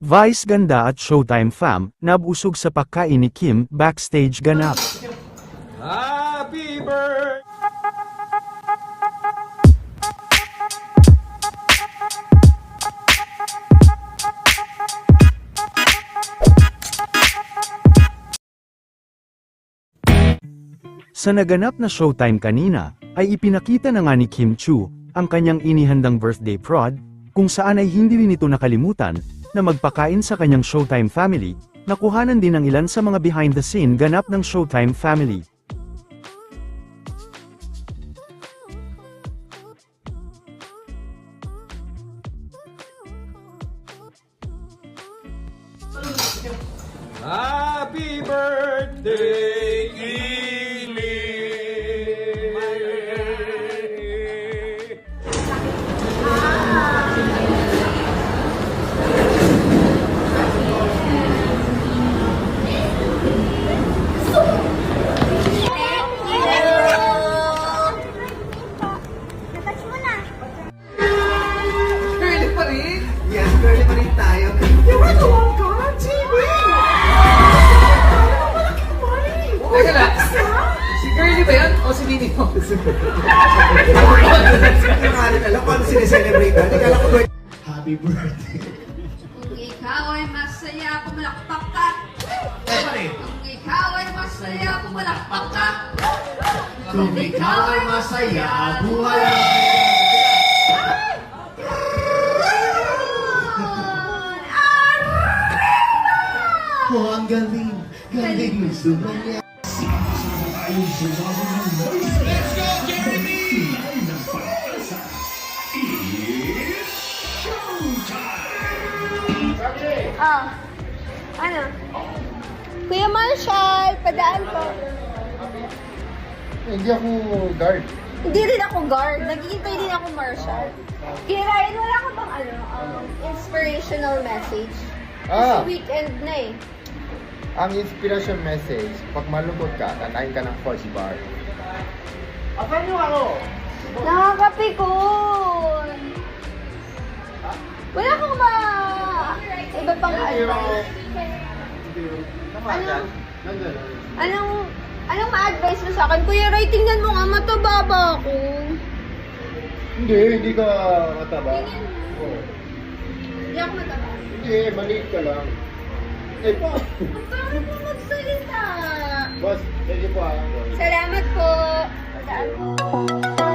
Vice ganda at Showtime fam, nabusog sa pagkain ni Kim, backstage ganap. Happy birthday! Sa naganap na Showtime kanina, ay ipinakita na nga ni Kim Chu, ang kanyang inihandang birthday prod, kung saan ay hindi rin ito nakalimutan, na magpakain sa kanyang Showtime family, nakuhanan din ng ilan sa mga behind the scene ganap ng Showtime family. Happy birthday, Kimi! Natouch mo na. Girly pa rin? Yes, girly pa rin tayo. You were the one call on TV! Malaking money! Teka lang, si Girly ba yun? O si Nini mo? Alam ko ano sineselebrate na. Alam ko happy birthday. Kung ikaw ay masaya, pumalakpak ka. Kung ikaw ay masaya, pumalakpak ka. Kung ikaw ay masaya, buhay Oh, ang galing. Galing mo sumaya. Let's go, Jeremy! Oh. Ano? Kuya Marshall, padaan po. Hindi ako guard. Hindi rin ako guard. Naghihintay din ako Marshall. Kaya Ryan, wala ka bang inspirational message? Ah. Kasi weekend na eh. Ang inspiration message, pag malungkot ka, tanahin ka ng Forge Bar. Nakakapikon! Wala kang iba pang advice? Anong ma-advise mo sa akin? Kuya Ray, tingnan mo nga, matababa ako. Hindi ka mataba. Tingnan mo. Oo. Hindi ako mataba. Hindi, maliit ka lang. Eh po. Ang pangit mo magsalita. Boss, thank you po ah. Salamat po. Padaan po.